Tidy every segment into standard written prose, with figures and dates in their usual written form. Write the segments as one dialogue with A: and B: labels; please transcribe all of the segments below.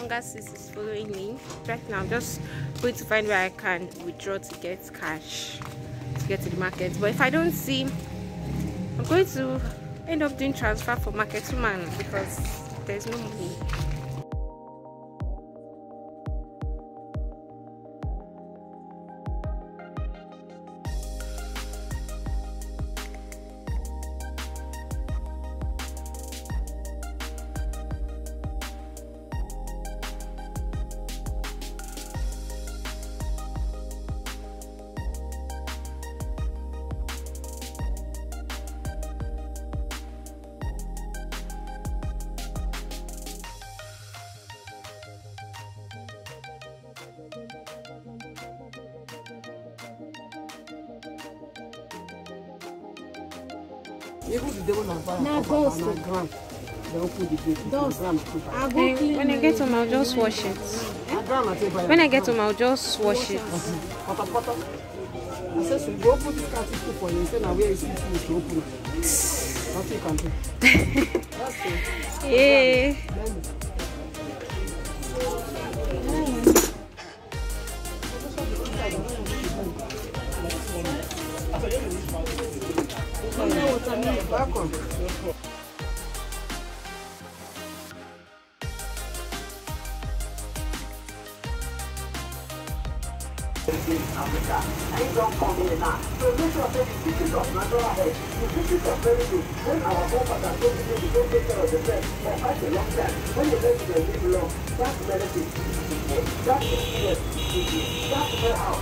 A: longer sis is following me right now. I'm just going to find where I can withdraw to get cash to get to the market. But if I don't see, I'm going to end up doing transfer for market woman because there's no money. When I get home, I'll just wash it. When I get home, I'll just wash it. Yeah.
B: Africa. I don't come in now. So this was the pieces of natural head. The pieces of very good. When our forefathers don't take care of themselves for quite a long time, when they let them live long, that's medicine. That's experience. That's know-how.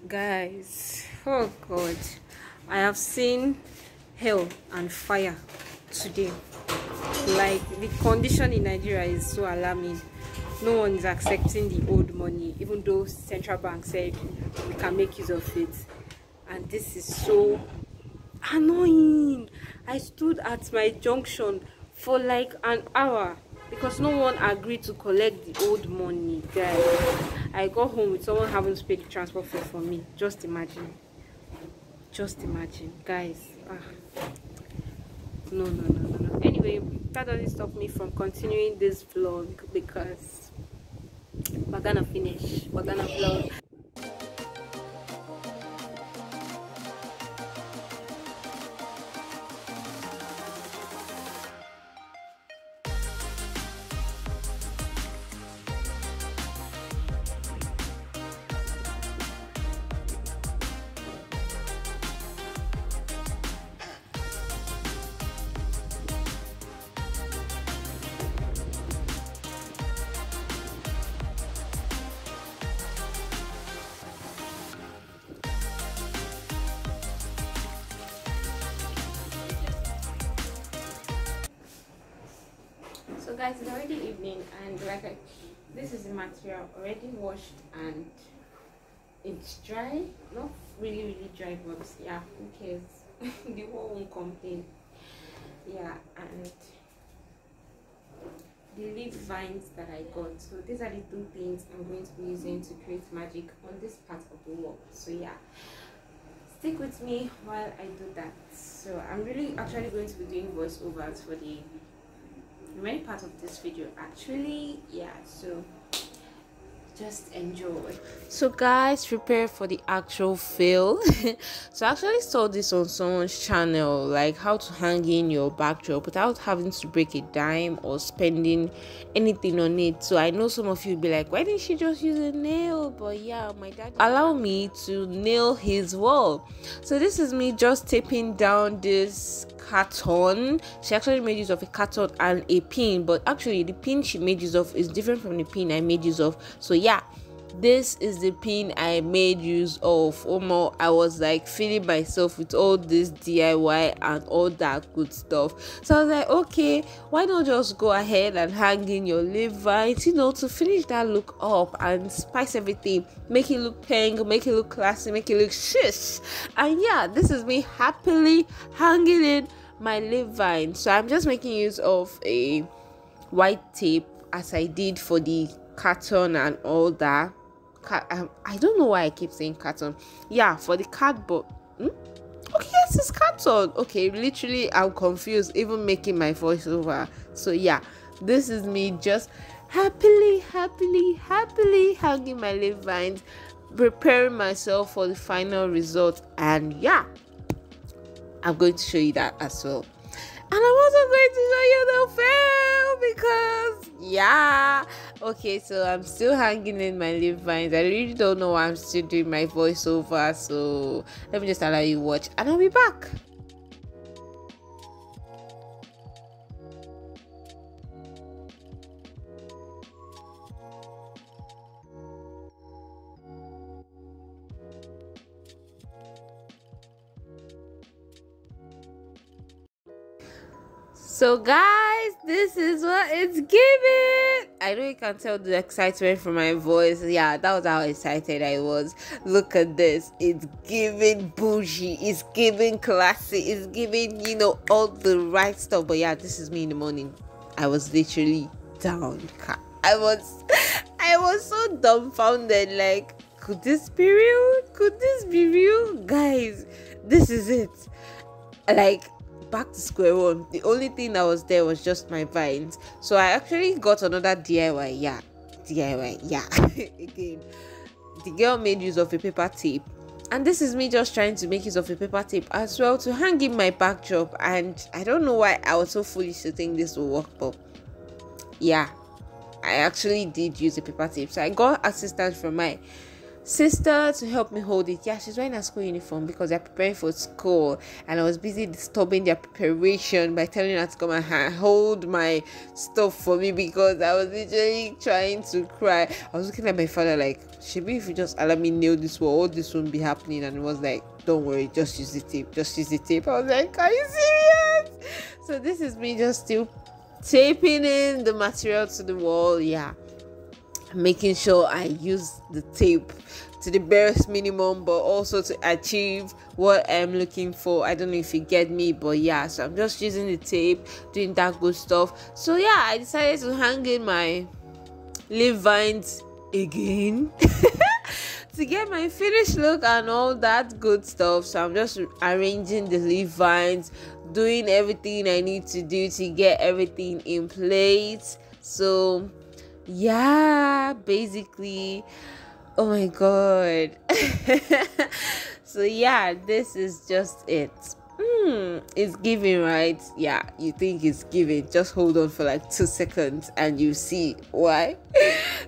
A: Guys, oh god, I have seen hell and fire today. Like, the condition in Nigeria is so alarming. No one is accepting the old money, even though central bank said we can make use of it. And this is so annoying. I stood at my junction for like an hour because no one agreed to collect the old money. Guys, I got home with someone having to pay the transport fare for me. Just imagine, guys. No. Anyway, that doesn't stop me from continuing this vlog because we're gonna finish, we're gonna vlog. So guys, it's already evening, and this is the material already washed and it's dry. Not really dry, but yeah, who cares? The whole won't complain. Yeah, and the leaf vines that I got. So these are the two things I'm going to be using to create magic on this part of the wall. So yeah, stick with me while I do that. So I'm really actually going to be doing voiceovers for the remaining part of this video actually. Yeah, so just enjoy. So guys, prepare for the actual fail. So I actually saw this on someone's channel, like how to hang in your backdrop without having to break a dime or spending anything on it. So I know some of you be like, why didn't she just use a nail? But yeah, my dad allow me to nail his wall. So this is me just taping down this carton. She actually made use of a carton and a pin, but actually the pin she made use of is different from the pin I made use of. So yeah, this is the pin I made use of. I was like feeding myself with all this DIY and all that good stuff. So I was like, okay, why not just go ahead and hang in your leaf vines, to finish that look up and spice everything, make it look pink, make it look classy, make it look shish. And yeah, this is me happily hanging in my leaf vine. So I'm just making use of a white tape as I did for the carton and all that. I don't know why I keep saying carton. Yeah, for the cardboard. Okay, yes, it's carton. Okay, literally I'm confused even making my voiceover. So yeah, this is me just happily hanging my leaf vines, preparing myself for the final result. And yeah, I'm going to show you that as well. And I'm also going to show you the fail because yeah. Okay, so I'm still hanging in my leaf vines. I really don't know why I'm still doing my voiceover. So let me just allow you watch and I'll be back. So guys, this is what it's giving. I know you can tell the excitement from my voice. Yeah, that was how excited I was. Look at this. It's giving bougie. It's giving classy. It's giving, all the right stuff. But yeah, this is me in the morning. I was literally down. I was so dumbfounded. Like, could this be real? Could this be real? Guys, this is it. Like, back to square one. The only thing that was there was just my vines. So I actually got another DIY. Yeah. Again, the girl made use of a paper tape, and this is me just trying to make use of a paper tape as well to hang in my backdrop. And I don't know why I was so foolish to think this will work, but yeah, I actually did use a paper tape. So I got assistance from my sister to help me hold it. Yeah, she's wearing a school uniform because they're preparing for school, and I was busy disturbing their preparation by telling her to come and hold my stuff for me because I was literally trying to cry. I was looking at my father like, maybe if you just allow me nail this wall, all this won't be happening. And it was like, don't worry, just use the tape. I was like, are you serious? So this is me just still taping in the material to the wall. Yeah, making sure I use the tape to the barest minimum, but also to achieve what I'm looking for. I don't know if you get me, but yeah, so I'm just using the tape, doing that good stuff. So yeah, I decided to hang in my leaf vines again to get my finished look and all that good stuff. So I'm just arranging the leaf vines, doing everything I need to do to get everything in place. So yeah, basically, oh my god. So yeah, this is just it. It's giving, right? Yeah, you think it's giving. Just hold on for like 2 seconds and you see why.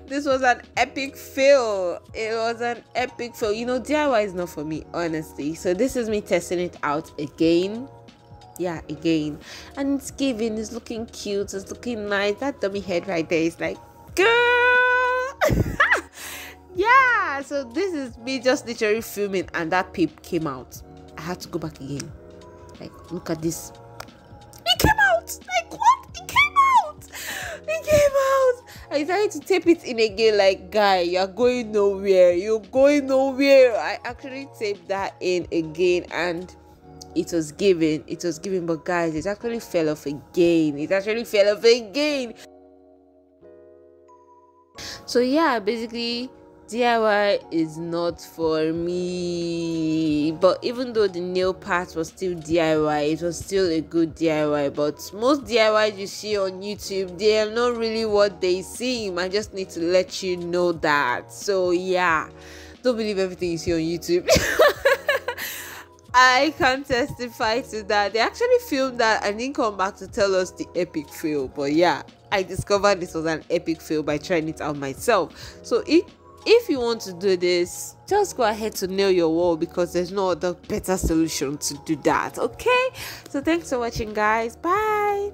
A: This was an epic fail. It was an epic fail. DIY is not for me, honestly. So this is me testing it out again. Yeah, again. And it's giving. It's looking cute. It's looking nice. That dummy head right there is like, girl. Yeah, so this is me just literally filming, and that peep came out. I had to go back again. Like, look at this. It came out. Like, what? It came out. I decided to tape it in again. Like, guy, you're going nowhere. I actually taped that in again, and it was giving. But guys, it actually fell off again. So yeah, basically DIY is not for me. But even though the nail part was still DIY, it was still a good DIY. But most DIYs you see on YouTube, they are not really what they seem. I just need to let you know that. So yeah, don't believe everything you see on YouTube. I can testify to that. They actually filmed that and didn't come back to tell us the epic fail. But yeah, I discovered this was an epic fail by trying it out myself. So if you want to do this, just go ahead to nail your wall, because there's no other better solution to do that. Okay, so thanks for watching, guys. Bye.